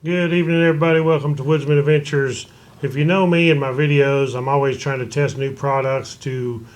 Good evening, everybody. Welcome to Woodzman Adventures. If you know me in my videos, I'm always trying to test new products to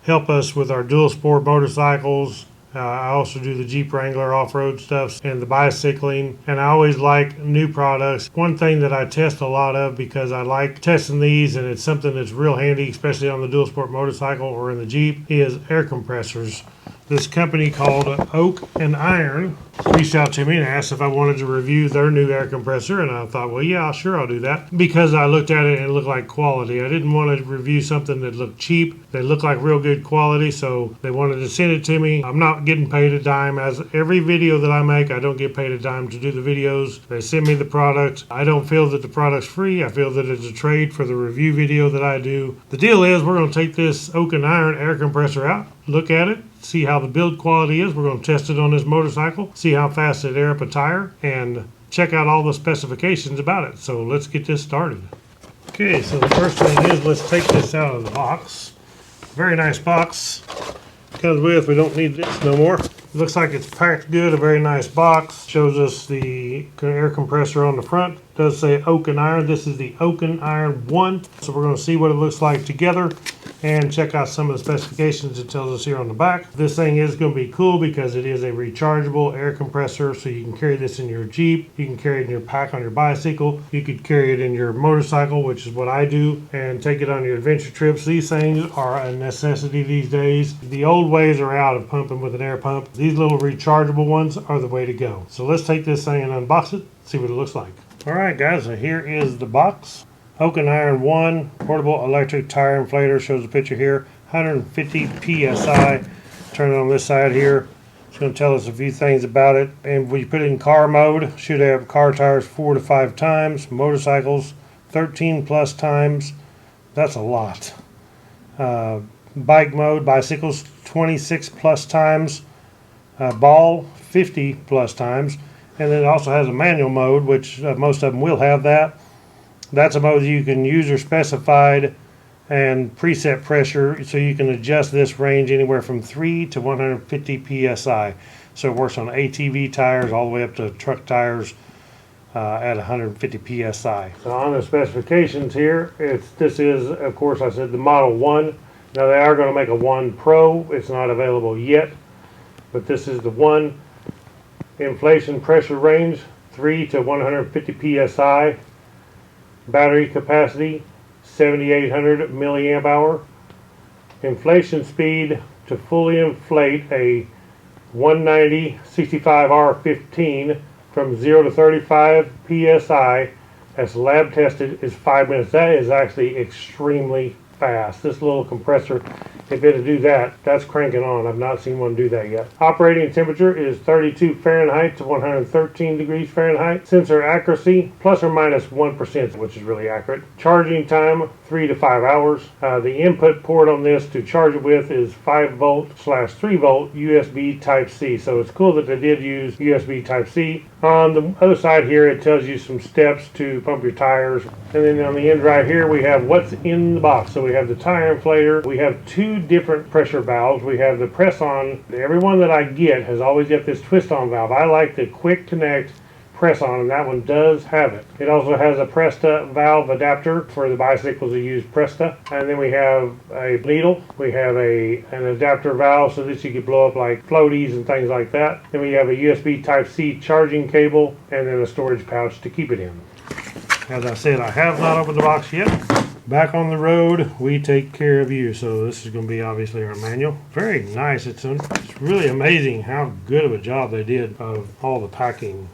help us with our dual sport motorcycles. I also do the Jeep Wrangler off-road stuff and the bicycling, and I always like new products. One thing that I test a lot of because I like testing these, and it's something that's real handy, especially on the dual sport motorcycle or in the Jeep, is air compressors. This company called Oak and Iron reached out to me and asked if I wanted to review their new air compressor, and I thought, well, yeah, sure, I'll do that, because I looked at it and it looked like quality. I didn't want to review something that looked cheap. They looked like real good quality, so they wanted to send it to me. I'm not getting paid a dime. As every video that I make, I don't get paid a dime to do the videos. They send me the product. I don't feel that the product's free. I feel that it's a trade for the review video that I do. The deal is we're going to take this Oak and Iron air compressor out, look at it, see how the build quality is. We're going to test it on this motorcycle, see how fast it air up a tire, and check out all the specifications about it. So let's get this started. Okay, so the first thing is let's take this out of the box. Very nice box. Comes with, we don't need this no more. It looks like it's packed good, a very nice box. Shows us the air compressor on the front. It does say Oak and Iron. This is the Oak and Iron 1. So we're going to see what it looks like together and check out some of the specifications it tells us here on the back. This thing is going to be cool because it is a rechargeable air compressor, so you can carry this in your Jeep, you can carry it in your pack on your bicycle, you could carry it in your motorcycle, which is what I do, and take it on your adventure trips. These things are a necessity these days. The old ways are out of pumping with an air pump. These little rechargeable ones are the way to go. So let's take this thing and unbox it, see what it looks like. Alright guys, so here is the box. Oak and Iron 1 portable electric tire inflator. Shows a picture here, 150 psi. Turn it on this side here. It's going to tell us a few things about it. And when you put it in car mode, should have car tires 4 to 5 times, motorcycles 13 plus times. That's a lot. Bike mode, bicycles 26 plus times, ball 50 plus times, and then it also has a manual mode, which most of them will have that. That's a mode you can user specified and preset pressure, so you can adjust this range anywhere from 3 to 150 psi. So it works on ATV tires all the way up to truck tires at 150 psi. So on the specifications here, this is, of course, I said the Model 1. Now they are going to make a 1 Pro. It's not available yet, but this is the 1. Inflation pressure range 3 to 150 psi. Battery capacity 7,800 milliamp hour. Inflation speed to fully inflate a 190 65R15 from 0 to 35 psi as lab tested is 5 minutes. That is actually extremely fast. This little compressor, if it'll do that, that's cranking on. I've not seen one do that yet. Operating temperature is 32 Fahrenheit to 113 degrees Fahrenheit. Sensor accuracy plus or minus 1%, which is really accurate. Charging time 3 to 5 hours. The input port on this to charge it with is 5 volt / 3 volt USB Type C. So it's cool that they did use USB Type C. On the other side here, it tells you some steps to pump your tires. And then on the end right here, we have what's in the box. So we have the tire inflator. We have 2 different pressure valves. We have the press-on. Every one that I get has always got this twist-on valve. I like the quick connect press-on, and that one does have it. It also has a Presta valve adapter for the bicycles that use Presta. And then we have a needle. We have an adapter valve so that you could blow up like floaties and things like that. Then we have a USB Type-C charging cable, and then a storage pouch to keep it in. As I said, I have not opened the box yet. Back on the road, we take care of you. So this is going to be obviously our manual. Very nice. It's really amazing how good of a job they did of all the packing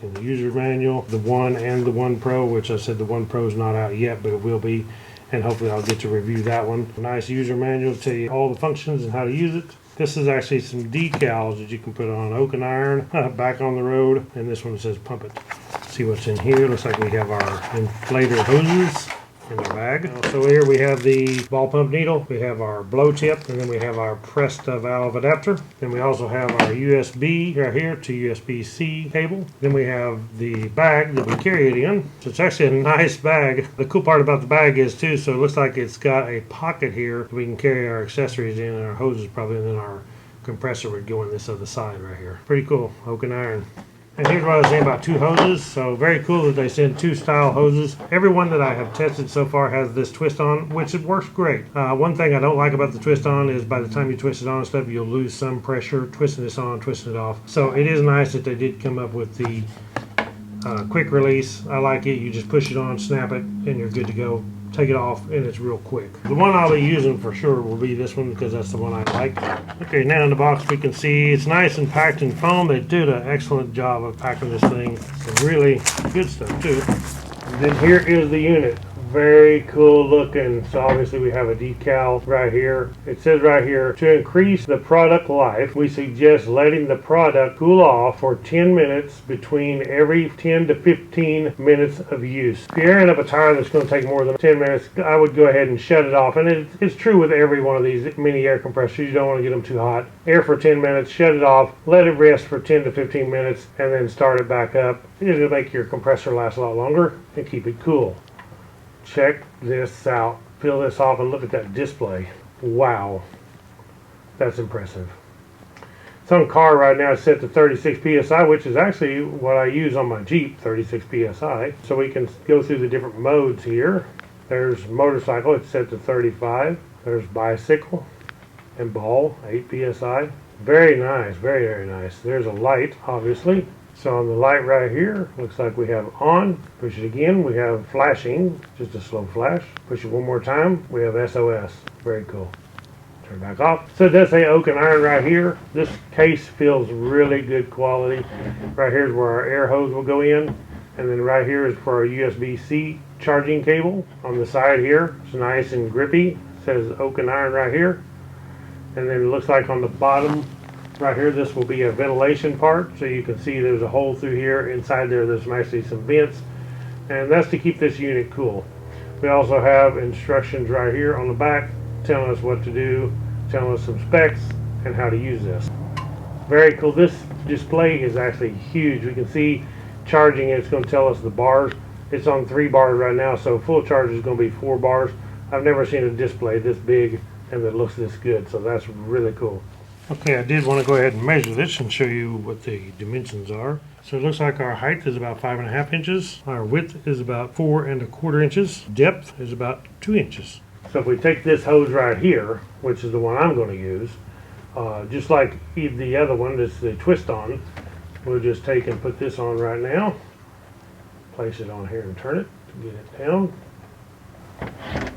in the user manual. The 1 and the 1 Pro, which I said the 1 Pro is not out yet, but it will be. And hopefully I'll get to review that one. Nice user manual to tell you all the functions and how to use it. This is actually some decals that you can put on Oak and Iron back on the road. And this one says pump it. See what's in here. Looks like we have our inflator hoses in our bag. So here we have the ball pump needle, we have our blow tip, and then we have our Presta valve adapter. Then we also have our USB right here to USB-C cable. Then we have the bag that we carry it in. So it's actually a nice bag. The cool part about the bag is too, so it looks like it's got a pocket here we can carry our accessories in, and our hoses probably, and then our compressor would go on this other side right here. Pretty cool. Oak and Iron. And here's what I was saying about two hoses. So very cool that they send two style hoses. Every one that I have tested so far has this twist on, which it works great. One thing I don't like about the twist on is by the time you twist it on and stuff, you'll lose some pressure twisting this on, twisting it off. So it is nice that they did come up with the quick release. I like it. You just push it on, snap it, and you're good to go. Take it off and it's real quick. The one I'll be using for sure will be this one because that's the one I like. Okay, now in the box we can see it's nice and packed in foam. They did an excellent job of packing this thing. Some really good stuff too. And then here is the unit. Very cool looking. So obviously we have a decal right here. It says right here, to increase the product life, we suggest letting the product cool off for 10 minutes between every 10 to 15 minutes of use. If you're airing up a tire that's going to take more than 10 minutes, I would go ahead and shut it off. And it's true with every one of these mini air compressors. You don't want to get them too hot. Air for 10 minutes, shut it off, let it rest for 10 to 15 minutes, and then start it back up. It'll make your compressor last a lot longer and keep it cool. Check this out. Peel this off and look at that display. Wow. That's impressive. It's on car right now. It's set to 36 psi, which is actually what I use on my Jeep, 36 psi. So we can go through the different modes here. There's motorcycle. It's set to 35. There's bicycle and ball, 8 psi. Very nice. Very, very nice. There's a light, obviously. So on the light right here, looks like we have on. Push it again, we have flashing, just a slow flash. Push it one more time, we have SOS. Very cool. Turn it back off. So it does say oak and iron right here. This case feels really good quality. Right here is where our air hose will go in. And then right here is for our USB-C charging cable. On the side here, it's nice and grippy. It says oak and iron right here. And then it looks like on the bottom, right here, this will be a ventilation part, so you can see there's a hole through here. Inside there's actually some vents, and that's to keep this unit cool. We also have instructions right here on the back telling us what to do, telling us some specs, and how to use this. Very cool. This display is actually huge. We can see charging, it's going to tell us the bars. It's on 3 bars right now, so full charge is going to be 4 bars. I've never seen a display this big and that looks this good, so that's really cool. Okay, I did want to go ahead and measure this and show you what the dimensions are. So it looks like our height is about 5.5 inches. Our width is about 4 1/4 inches. Depth is about 2 inches. So if we take this hose right here, which is the one I'm going to use, just like the other one, this is the twist on, we'll just take and put this on right now. Place it on here and turn it to get it down.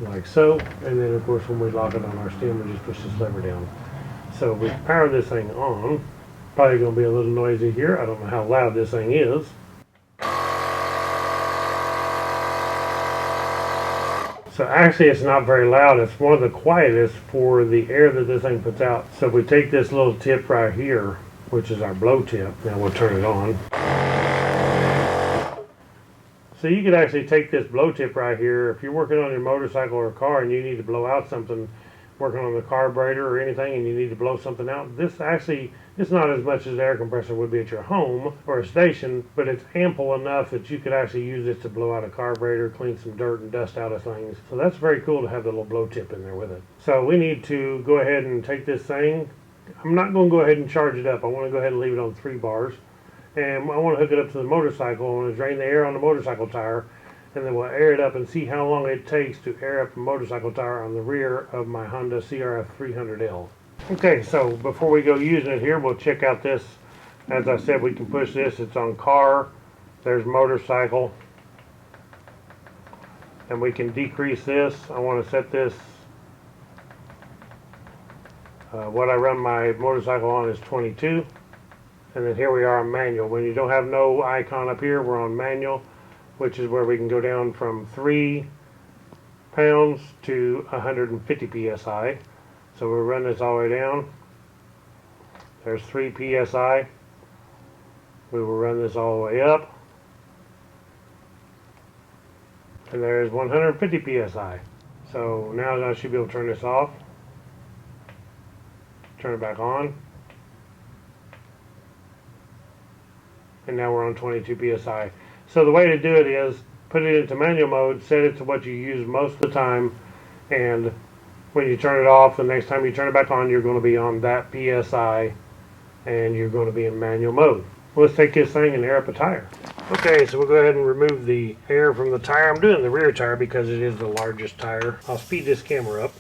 Like so. And then of course when we lock it on our stem, we just push this lever down. So we power this thing on. Probably going to be a little noisy here. I don't know how loud this thing is. So actually it's not very loud. It's one of the quietest for the air that this thing puts out. So if we take this little tip right here, which is our blow tip, now we'll turn it on. So you could actually take this blow tip right here. If you're working on your motorcycle or car and you need to blow out something, working on the carburetor or anything, and you need to blow something out, this actually, it's not as much as the air compressor would be at your home or a station, but it's ample enough that you could actually use this to blow out a carburetor, clean some dirt and dust out of things. So that's very cool to have the little blow tip in there with it. So we need to go ahead and take this thing. I'm not going to go ahead and charge it up. I want to go ahead and leave it on 3 bars. And I want to hook it up to the motorcycle. I want to drain the air on the motorcycle tire, and then we'll air it up and see how long it takes to air up a motorcycle tire on the rear of my Honda CRF300L. Okay, so before we go using it here, we'll check out this. As I said, we can push this. It's on car. There's motorcycle. And we can decrease this. I want to set this. What I run my motorcycle on is 22. And then here we are on manual. When you don't have no icon up here, we're on manual, which is where we can go down from 3 pounds to 150 psi. So we'll run this all the way down. There's 3 psi. We will run this all the way up. And there's 150 psi. So now I should be able to turn this off. Turn it back on. And now we're on 22 psi. So the way to do it is put it into manual mode, set it to what you use most of the time, and when you turn it off, the next time you turn it back on, you're going to be on that psi, and you're going to be in manual mode. let's take this thing and air up a tire. Okay, so we'll go ahead and remove the air from the tire. I'm doing the rear tire because it is the largest tire. I'll speed this camera up.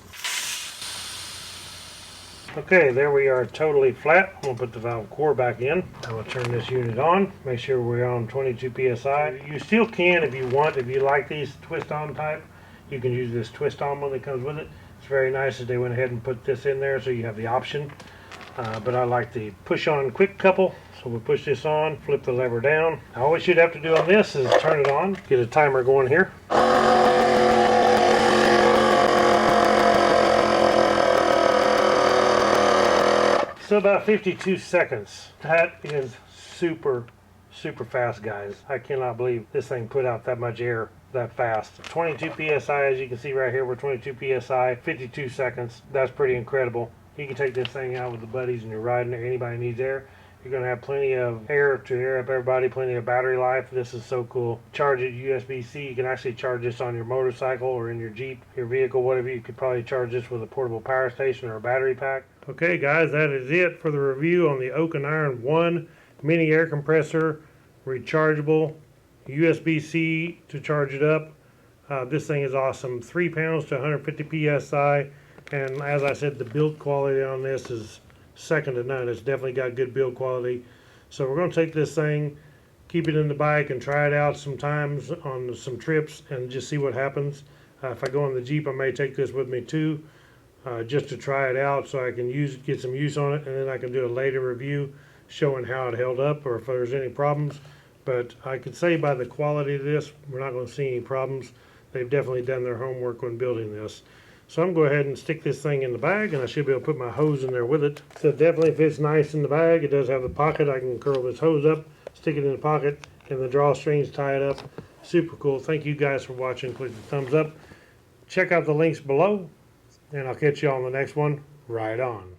Okay, there we are, totally flat. I'm going to put the valve core back in. I'm going to turn this unit on, make sure we're on 22 psi. You still can, if you want, if you like these twist-on type, you can use this twist-on one that comes with it. It's very nice that they went ahead and put this in there so you have the option. But I like the push-on quick couple. So we'll push this on, flip the lever down. Now all we should have to do on this is turn it on, get a timer going here. So about 52 seconds. That is super fast, guys. I cannot believe this thing put out that much air that fast. 22 psi, as you can see right here, we're 22 psi, 52 seconds. That's pretty incredible. You can take this thing out with the buddies and you're riding there. Anybody needs air. You're going to have plenty of air to air up everybody, plenty of battery life. This is so cool. Charge it USB-C. You can actually charge this on your motorcycle or in your Jeep, your vehicle, whatever. You could probably charge this with a portable power station or a battery pack. Okay, guys, that is it for the review on the Oak and Iron 1 mini air compressor, rechargeable, USB-C to charge it up. This thing is awesome. 3 pounds to 150 psi. And as I said, the build quality on this is second to none. It's definitely got good build quality. So we're going to take this thing, keep it in the bike, and try it out sometimes on some trips and just see what happens. If I go on the Jeep, I may take this with me too, just to try it out so I can get some use on it, and then I can do a later review showing how it held up or if there's any problems. But I could say by the quality of this, we're not going to see any problems. They've definitely done their homework when building this. So I'm going to go ahead and stick this thing in the bag, and I should be able to put my hose in there with it. So it definitely fits nice in the bag. It does have a pocket. I can curl this hose up, stick it in the pocket, and the drawstrings tie it up. Super cool. Thank you guys for watching. Click the thumbs up. Check out the links below, and I'll catch you on the next one. Right on.